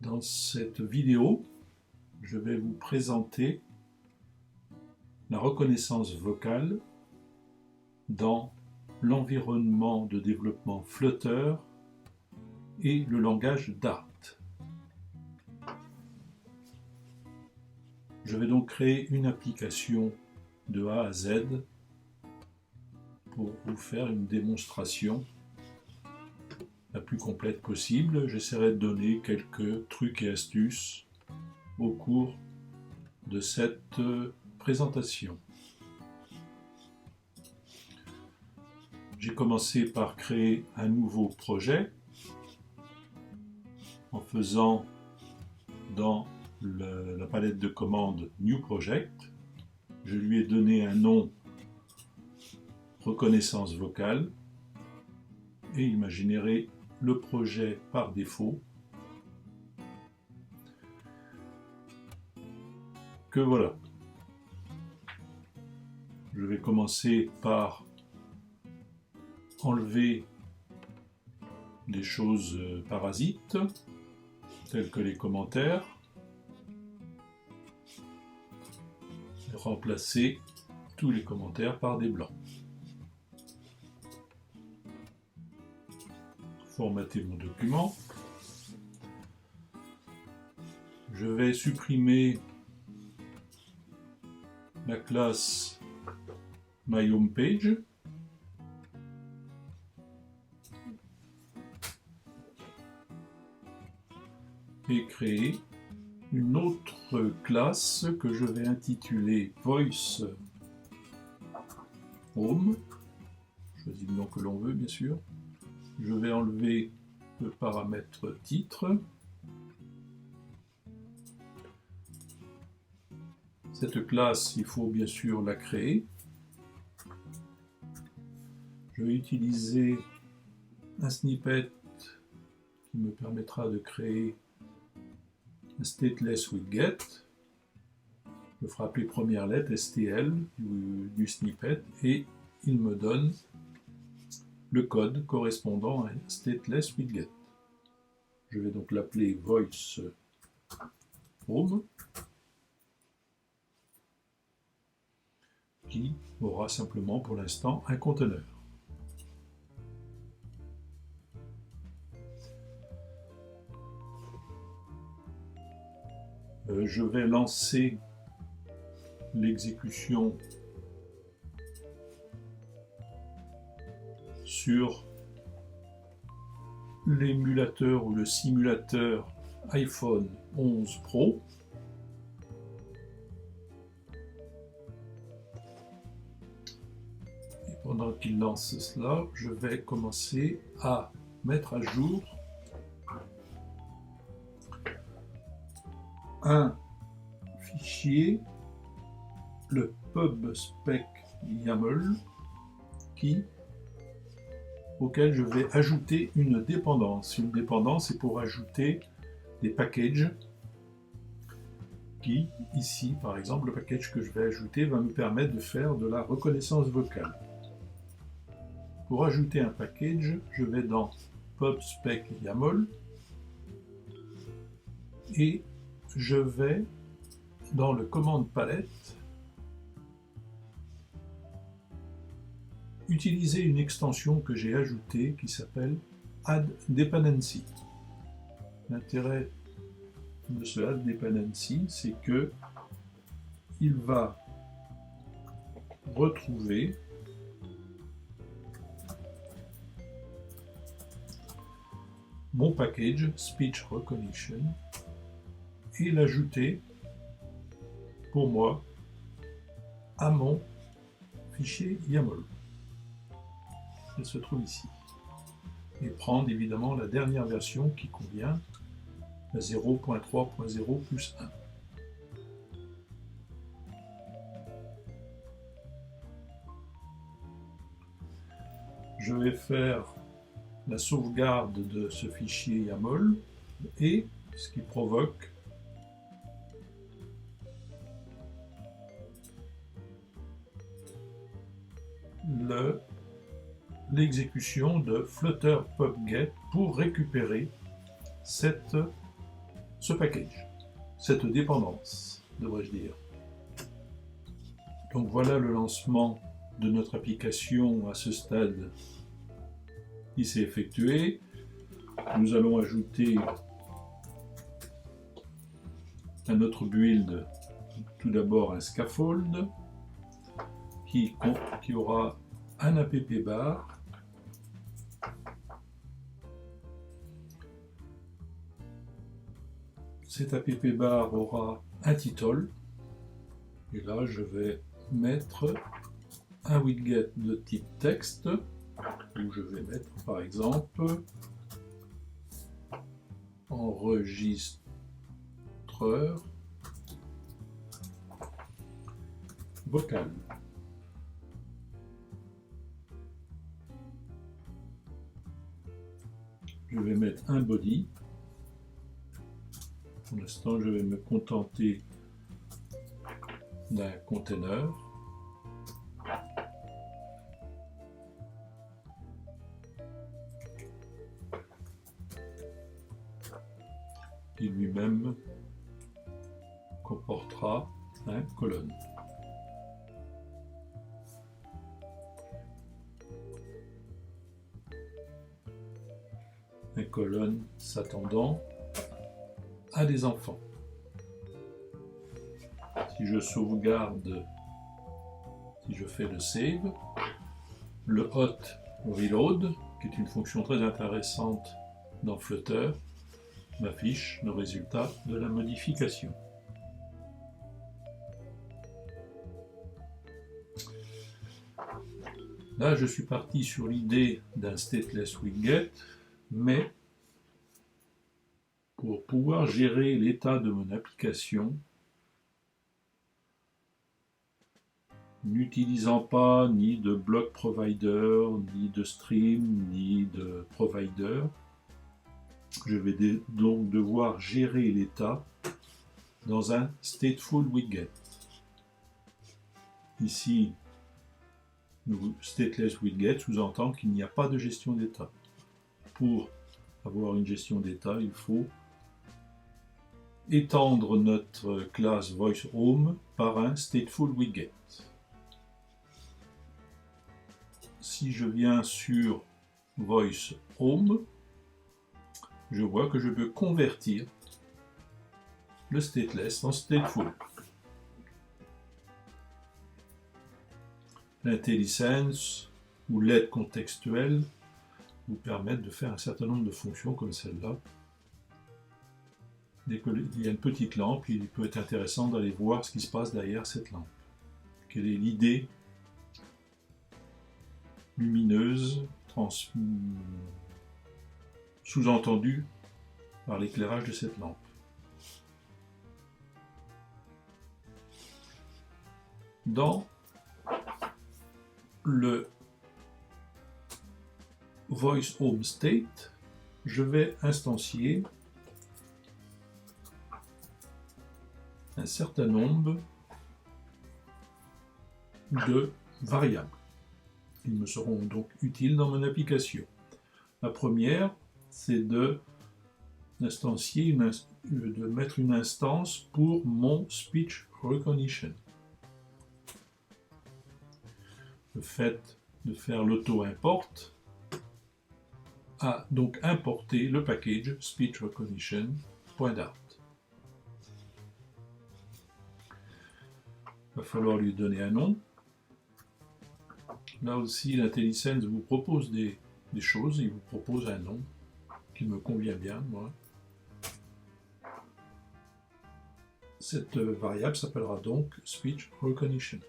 Dans cette vidéo, je vais vous présenter la reconnaissance vocale dans l'environnement de développement Flutter et le langage Dart. Je vais donc créer une application de A à Z pour vous faire une démonstration la plus complète possible. J'essaierai de donner quelques trucs et astuces au cours de cette présentation. J'ai commencé par créer un nouveau projet en faisant dans la palette de commandes New Project. Je lui ai donné un nom reconnaissance vocale et il m'a généré le projet par défaut que voilà. Je vais commencer par enlever des choses parasites telles que les commentaires et remplacer tous les commentaires par des blancs. Formater mon document. Je vais supprimer la classe MyHomePage et créer une autre classe que je vais intituler Voice Home. Choisis le nom que l'on veut, bien sûr. Je vais enlever le paramètre titre. Cette classe, il faut bien sûr la créer. Je vais utiliser un snippet qui me permettra de créer un stateless with get. Je ferai appeler première lettre STL du snippet et il me donne le code correspondant à un stateless with get. Je vais donc l'appeler voice home qui aura simplement pour l'instant un conteneur. Je vais lancer l'exécution sur l'émulateur ou le simulateur iPhone 11 Pro. Et pendant qu'il lance cela, je vais commencer à mettre à jour un fichier, le pubspec YAML, auquel je vais ajouter une dépendance. Une dépendance est pour ajouter des packages qui, ici par exemple, le package que je vais ajouter va me permettre de faire de la reconnaissance vocale. Pour ajouter un package, je vais dans pubspec YAML et je vais dans le commande palette utiliser une extension que j'ai ajoutée qui s'appelle Add Dependency. L'intérêt de ce Add Dependency, c'est que il va retrouver mon package Speech Recognition et l'ajouter pour moi à mon fichier YAML. Il se trouve ici. Et prendre évidemment la dernière version qui convient, la 0.3.0 plus 1. Je vais faire la sauvegarde de ce fichier YAML et ce qui provoque l'exécution de Flutter PubGet pour récupérer cette ce package, cette dépendance, devrais-je dire. Donc voilà le lancement de notre application à ce stade qui s'est effectué. Nous allons ajouter à notre build tout d'abord un scaffold qui aura un app bar, cet app bar aura un title, et là je vais mettre un widget de type texte, où je vais mettre par exemple enregistreur vocal. Je vais mettre un body. Pour l'instant, je vais me contenter d'un container. Qui lui-même comportera un colonne. Un colonne s'attendant à des enfants. Si je sauvegarde, si je fais le save, le hot reload, qui est une fonction très intéressante dans Flutter, m'affiche le résultat de la modification. Là, je suis parti sur l'idée d'un stateless widget, mais pour pouvoir gérer l'état de mon application, n'utilisant pas ni de block provider, ni de stream, ni de provider, je vais donc devoir gérer l'état dans un stateful widget. Ici, stateless widget sous-entend qu'il n'y a pas de gestion d'état. Pour avoir une gestion d'état, il faut étendre notre classe VoiceHome par un stateful widget. Si je viens sur VoiceHome, je vois que je peux convertir le stateless en stateful. L'IntelliSense ou l'aide contextuelle vous permettent de faire un certain nombre de fonctions comme celle-là. Dès qu'il y a une petite lampe, il peut être intéressant d'aller voir ce qui se passe derrière cette lampe. Quelle est l'idée lumineuse, sous-entendue par l'éclairage de cette lampe. Dans le VoiceHome State, je vais instancier un certain nombre de variables qui me seront donc utiles dans mon application. La première, c'est de mettre une instance pour mon speech recognition. Le fait de faire l'auto-import a donc importé le package speech recognition.dart. Il va falloir lui donner un nom. Là aussi, l'IntelliSense vous propose des choses, il vous propose un nom qui me convient bien, moi. Cette variable s'appellera donc Speech Recognition,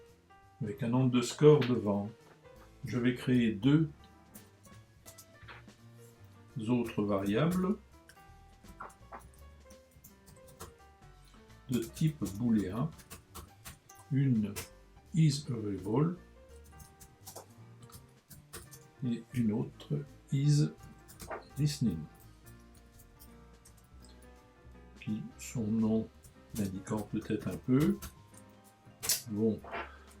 avec un underscore devant. Je vais créer deux autres variables de type booléen, une is available et une autre is listening, qui, son nom l'indiquant peut-être un peu, vont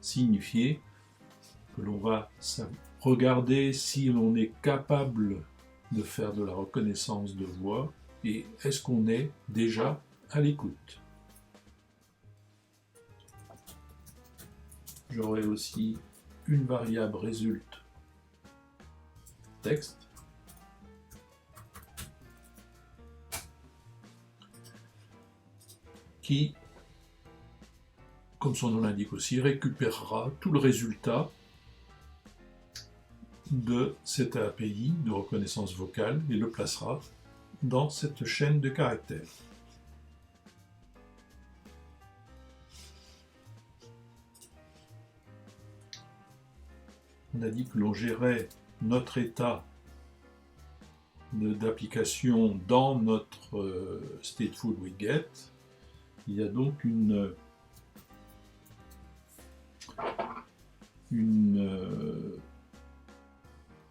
signifier que l'on va regarder si l'on est capable de faire de la reconnaissance de voix et est-ce qu'on est déjà à l'écoute. J'aurai aussi une variable résulte texte qui, comme son nom l'indique aussi, récupérera tout le résultat de cette API de reconnaissance vocale et le placera dans cette chaîne de caractères. On a dit que l'on gérait notre état d'application dans notre stateful widget. Il y a donc une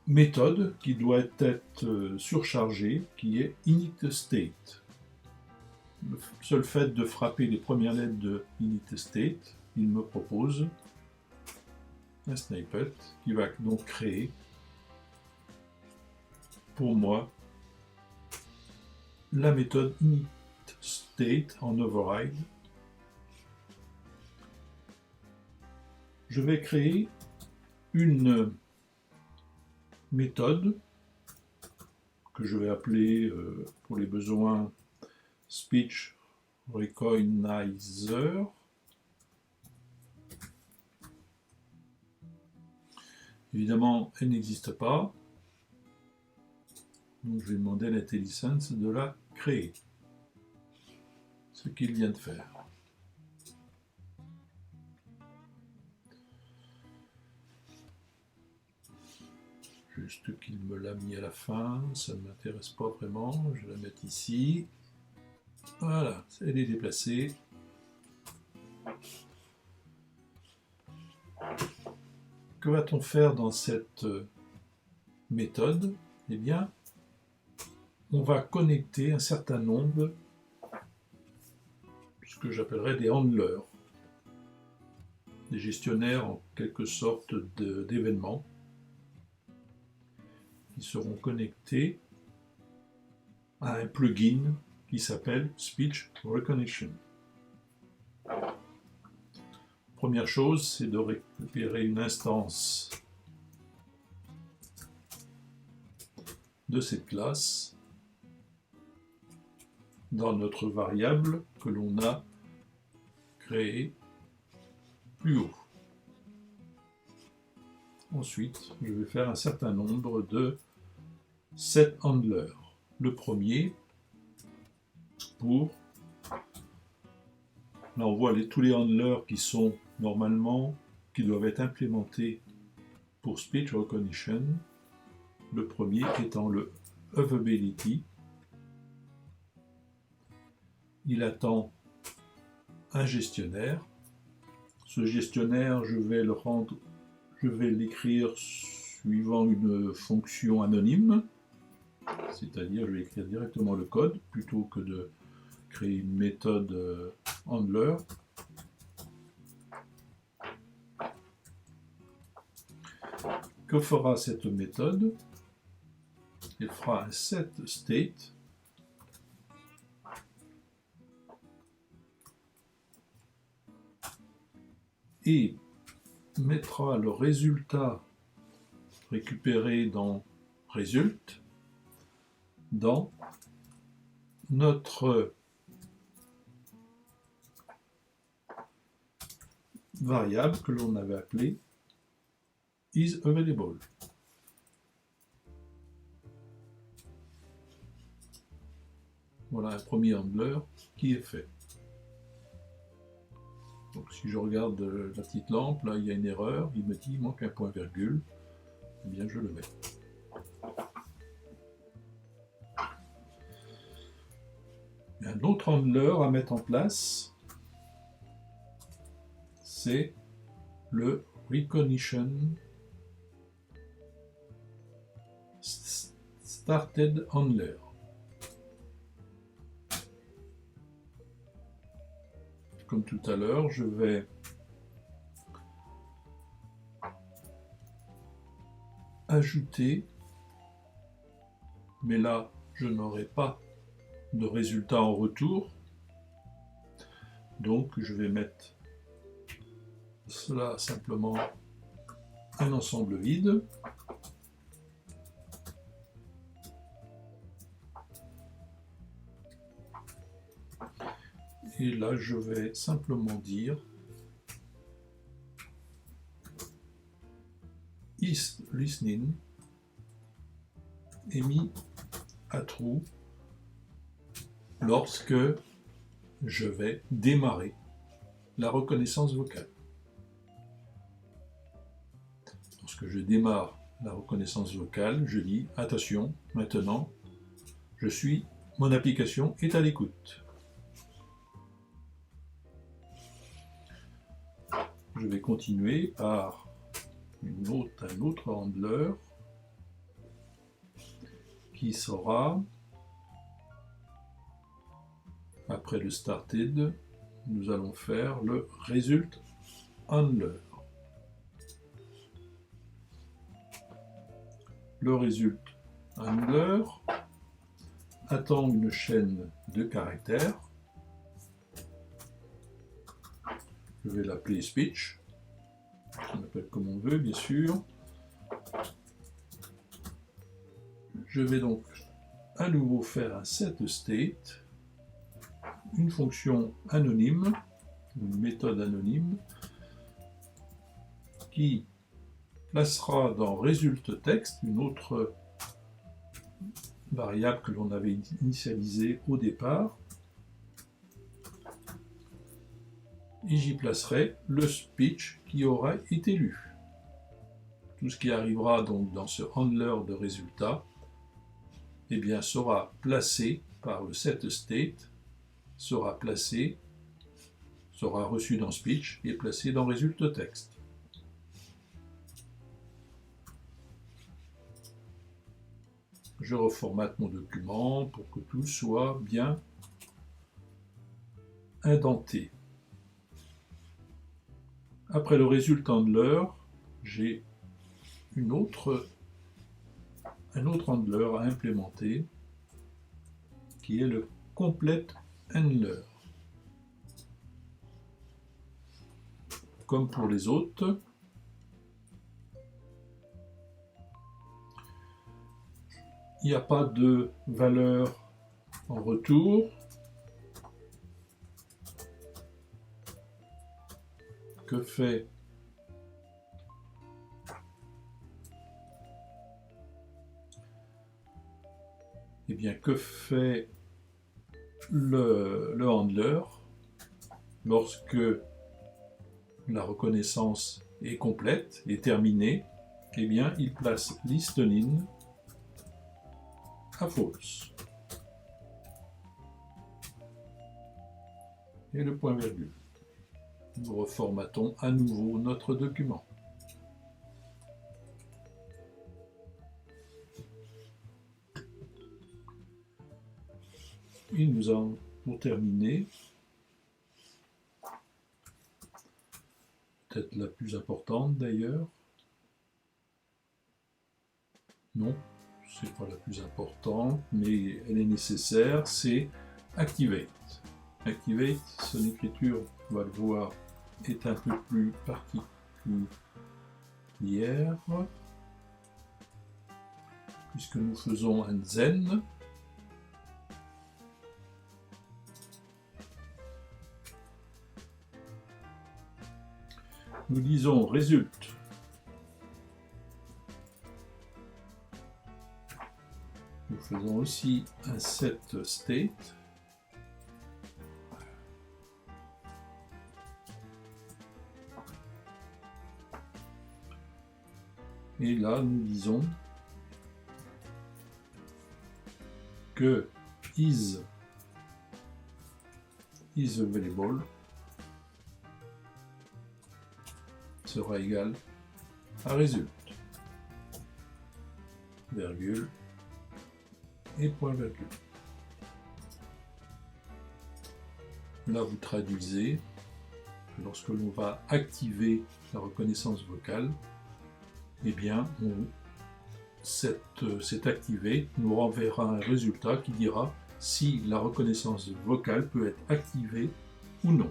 méthode qui doit être surchargée, qui est initState. Le seul fait de frapper les premières lettres de initState, il me propose un snippet qui va donc créer pour moi la méthode initState en override. Je vais créer une méthode que je vais appeler pour les besoins Speech Recognizer. Évidemment, elle n'existe pas, donc je vais demander à l'IntelliSense de la créer, ce qu'il vient de faire. Juste qu'il me l'a mis à la fin, ça ne m'intéresse pas vraiment, je vais la mettre ici. Voilà, elle est déplacée. Que va-t-on faire dans cette méthode? Eh bien, on va connecter un certain nombre, ce que j'appellerais des handlers, des gestionnaires en quelque sorte d'événements, qui seront connectés à un plugin qui s'appelle Speech Recognition. Première chose, c'est de récupérer une instance de cette classe dans notre variable que l'on a créée plus haut. Ensuite, je vais faire un certain nombre de set handlers. Le premier pour, là on voit tous les handlers qui sont normalement, qui doivent être implémentés pour Speech Recognition. Le premier étant le Availability. Il attend un gestionnaire. Ce gestionnaire, je vais l'écrire suivant une fonction anonyme, c'est-à-dire je vais écrire directement le code plutôt que de créer une méthode handler. Que fera cette méthode? Elle fera un set state et mettra le résultat récupéré dans result dans notre variable que l'on avait appelée is available. Voilà un premier handler qui est fait. Donc si je regarde la petite lampe, là il y a une erreur, il me dit il manque un point virgule, eh bien je le mets. Il y a un autre handler à mettre en place, c'est le Recognition Started Handler. Comme tout à l'heure, je vais ajouter, mais là je n'aurai pas de résultat en retour. Donc je vais mettre cela simplement un ensemble vide. Et là je vais simplement dire is listening est mis à true lorsque je vais démarrer la reconnaissance vocale. Lorsque je démarre la reconnaissance vocale, je dis attention, maintenant mon application est à l'écoute. Je vais continuer par un autre handler qui sera, après le started, nous allons faire le result handler. Le result handler attend une chaîne de caractères. Je vais l'appeler speech. On l'appelle comme on veut, bien sûr. Je vais donc à nouveau faire un setState, une fonction anonyme, une méthode anonyme, qui placera dans resultText une autre variable que l'on avait initialisée au départ, et j'y placerai le speech qui aura été lu. Tout ce qui arrivera donc dans ce handler de résultats, eh bien, sera placé par le setState, sera reçu dans speech et placé dans resultText. Je reformate mon document pour que tout soit bien indenté. Après le result handler, j'ai un autre handler à implémenter qui est le complete handler. Comme pour les autres, il n'y a pas de valeur en retour. Que fait le handler lorsque la reconnaissance est complète, est terminée? Eh bien, il place listening à false. Et le point virgule. Nous reformatons à nouveau notre document. Et nous allons, pour terminer, peut-être la plus importante d'ailleurs. Non, c'est pas la plus importante, mais elle est nécessaire, c'est Activate. Activate, son écriture, on va le voir, est un peu plus particulière, puisque nous faisons un zen. Nous disons result. Nous faisons aussi un setState. Et là, nous disons que is available sera égal à result, virgule et point virgule. Là, vous traduisez que lorsque l'on va activer la reconnaissance vocale, eh bien, cet activé nous renverra un résultat qui dira si la reconnaissance vocale peut être activée ou non.